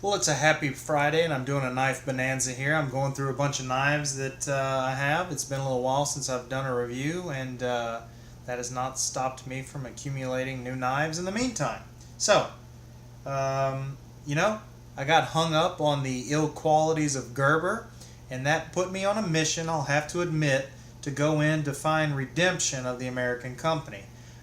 Well, it's a happy Friday, and I'm doing a knife bonanza here. I'm going through a bunch of knives that I have. It's been a little while since I've done a review, and that has not stopped me from accumulating new knives in the meantime. So, um, you know, I got hung up on the ill qualities of Gerber, and that put me on a mission, I'll have to admit, to go in to find redemption of the American company.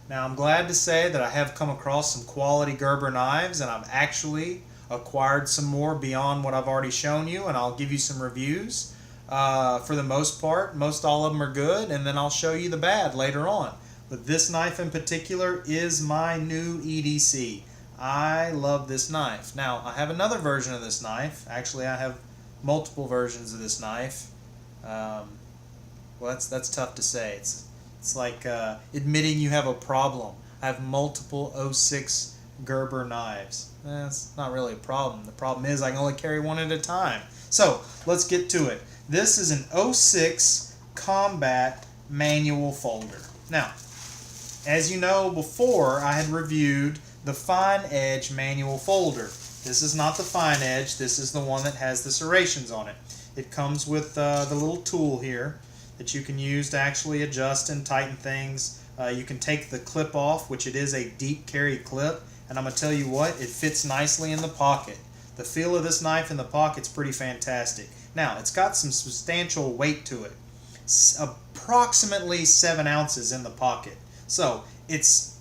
Now, I'm glad to say that I have come across some quality Gerber knives, and I've actually acquired some more beyond what I've already shown you, and I'll give you some reviews. For the most part, most all of them are good, and then I'll show you the bad later on. But this knife in particular is my new EDC. I love this knife. Now, I have another version of this knife. Actually, I have multiple versions of this knife. Well, that's tough to say. It's like admitting you have a problem. I have multiple 06 Gerber knives. That's not really a problem. The problem is I can only carry one at a time. So let's get to it. This is an 06 Combat manual folder. Now, as you know, before I had reviewed the Fine Edge manual folder. This is not the Fine Edge. This is the one that has the serrations on it. It comes with the little tool here that you can use to actually adjust and tighten things. You can take the clip off, which it is a deep carry clip, and I'm going to tell you what, it fits nicely in the pocket. The feel of this knife in the pocket's pretty fantastic. Now, it's got some substantial weight to it. Approximately 7 ounces in the pocket. So, it's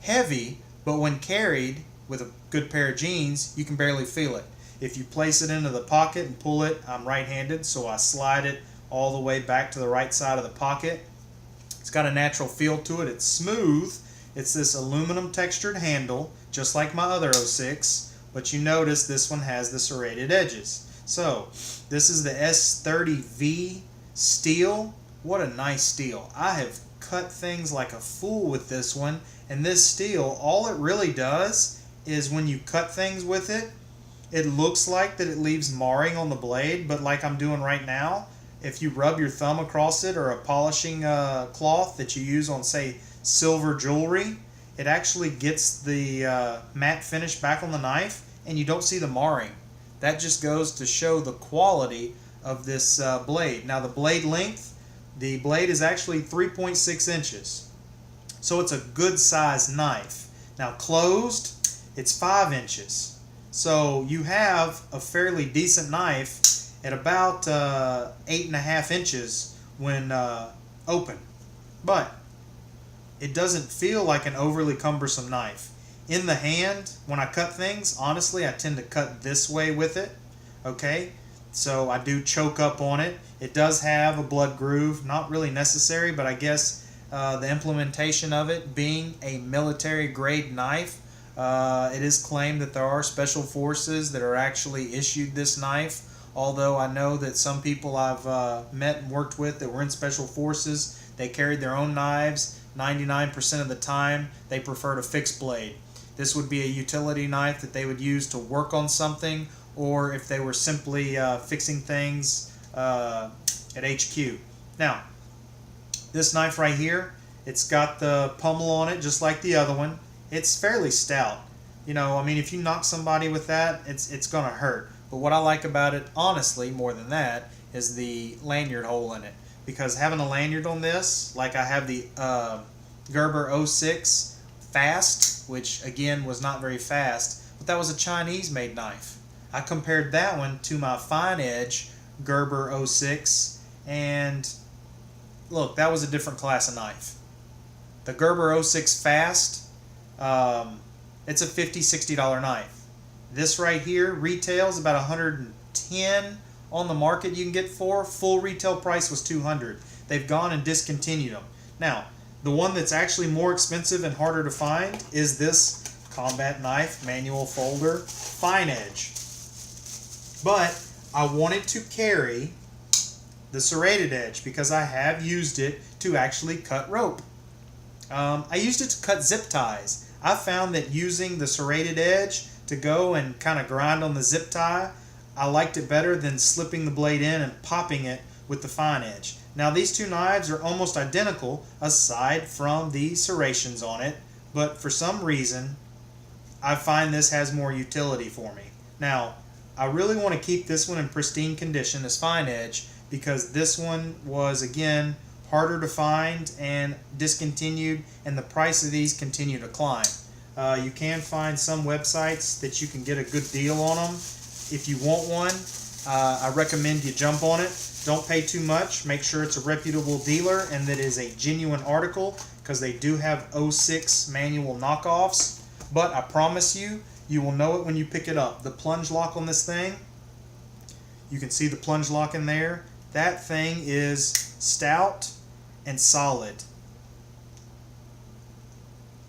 heavy, but when carried with a good pair of jeans, you can barely feel it. If you place it into the pocket and pull it, I'm right-handed, so I slide it all the way back to the right side of the pocket. It's got a natural feel to it. It's smooth. It's this aluminum textured handle, just like my other 06, but you notice this one has the serrated edges. So, this is the S30V steel. What a nice steel. I have cut things like a fool with this one, and this steel, all it really does is when you cut things with it, it looks like that it leaves marring on the blade, but like I'm doing right now, if you rub your thumb across it or a polishing cloth that you use on, say, silver jewelry, it actually gets the matte finish back on the knife, and you don't see the marring. That just goes to show the quality of this blade. Now, the blade length, the blade is actually 3.6 inches. So it's a good size knife. Now, closed, it's 5 inches. So you have a fairly decent knife at about 8.5 inches when open. But it doesn't feel like an overly cumbersome knife. In the hand, when I cut things, honestly, I tend to cut this way with it. Okay? So I do choke up on it. It does have a blood groove. Not really necessary, but I guess the implementation of it being a military grade knife, it is claimed that there are special forces that are actually issued this knife. Although I know that some people I've met and worked with that were in special forces, they carried their own knives. 99% of the time, they preferred a fixed blade. This would be a utility knife that they would use to work on something, or if they were simply fixing things at HQ. Now, this knife right here, it's got the pommel on it just like the other one. It's fairly stout. You know, I mean, if you knock somebody with that, it's going to hurt. But what I like about it, honestly, more than that, is the lanyard hole in it. Because having a lanyard on this, like I have the Gerber 06 Fast, which again was not very fast, but that was a Chinese-made knife. I compared that one to my Fine Edge Gerber 06, and look, that was a different class of knife. The Gerber 06 Fast, it's a $50, $60 knife. This right here retails about $110 on the market you can get for. Full retail price was $200. They've gone and discontinued them. Now, the one that's actually more expensive and harder to find is this Combat Knife Manual Folder Fine Edge. But I wanted to carry the serrated edge because I have used it to actually cut rope. I used it to cut zip ties. I found that using the serrated edge to go and kind of grind on the zip tie, I liked it better than slipping the blade in and popping it with the Fine Edge. Now, these two knives are almost identical aside from the serrations on it, but for some reason I find this has more utility for me. Now, I really want to keep this one in pristine condition, this fine edge, because this one was, again, harder to find and discontinued, and the price of these continue to climb. You can find some websites that you can get a good deal on them. If you want one, I recommend you jump on it. Don't pay too much. Make sure it's a reputable dealer and that it is a genuine article, because they do have '06 manual knockoffs. But I promise you, you will know it when you pick it up. The plunge lock on this thing, you can see the plunge lock in there. That thing is stout and solid.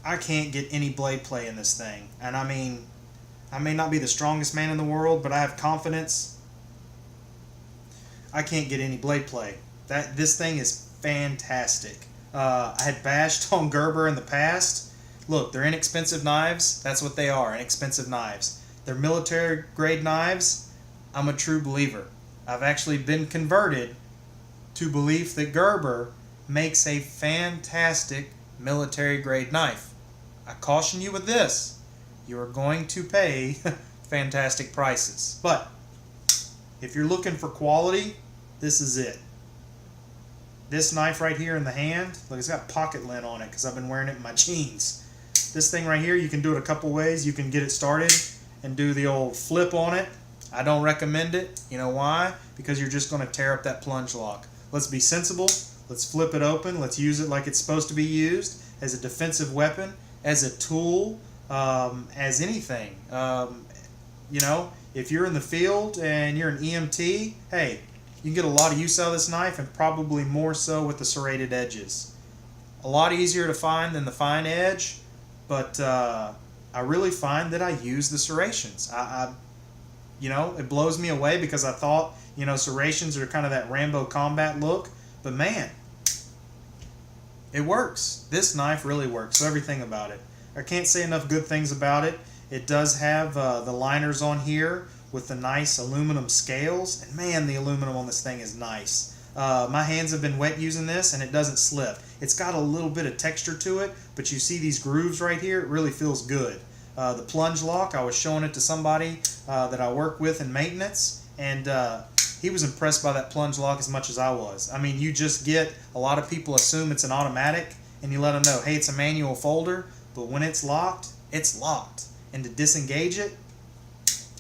I can't get any blade play in this thing. And I mean, I may not be the strongest man in the world, but I have confidence. I can't get any blade play. This thing is fantastic. I had bashed on Gerber in the past. Look, they're inexpensive knives. That's what they are, inexpensive knives. They're military grade knives. I'm a true believer. I've actually been converted to belief that Gerber makes a fantastic military grade knife. I caution you with this. You are going to pay fantastic prices. But if you're looking for quality, this is it. This knife right here in the hand, look, it's got pocket lint on it because I've been wearing it in my jeans. This thing right here, you can do it a couple ways. You can get it started and do the old flip on it. I don't recommend it. You know why? Because you're just going to tear up that plunge lock. Let's be sensible. Let's flip it open. Let's use it like it's supposed to be used, as a defensive weapon, as a tool, as anything. You know, if you're in the field and you're an EMT, hey, you can get a lot of use out of this knife, and probably more so with the serrated edges. A lot easier to find than the fine edge, but I really find that I use the serrations. You know, it blows me away because I thought, you know, serrations are kind of that Rambo combat look, but man, it works. This knife really works, so everything about it. I can't say enough good things about it. It does have the liners on here with the nice aluminum scales, and man, the aluminum on this thing is nice. My hands have been wet using this, and it doesn't slip. It's got a little bit of texture to it, but you see these grooves right here? It really feels good. The plunge lock, I was showing it to somebody that I work with in maintenance, and he was impressed by that plunge lock as much as I was. I mean, you just get, a lot of people assume it's an automatic, and you let them know, hey, it's a manual folder, but when it's locked, it's locked. And to disengage it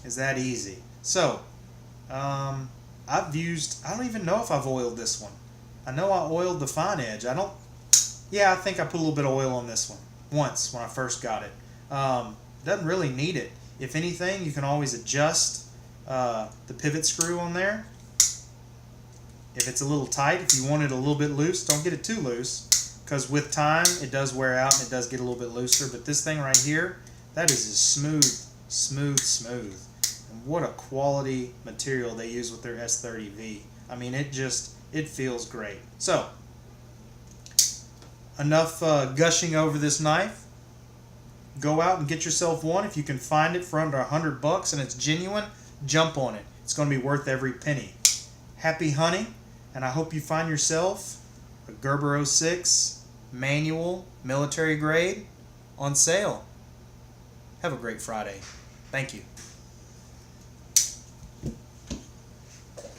is that easy. So, I don't even know if I've oiled this one. I know I oiled the fine edge. I think I put a little bit of oil on this one once when I first got it. Doesn't really need it. If anything, you can always adjust the pivot screw on there. If it's a little tight, if you want it a little bit loose, don't get it too loose, because with time it does wear out and it does get a little bit looser. But this thing right here, that is just smooth. And what a quality material they use with their S30V. I mean, it feels great. So, enough gushing over this knife. Go out and get yourself one. If you can find it for under $100 and it's genuine, jump on it. It's going to be worth every penny. Happy hunting, and I hope you find yourself a Gerber '06 manual military grade on sale. Have a great Friday. Thank you.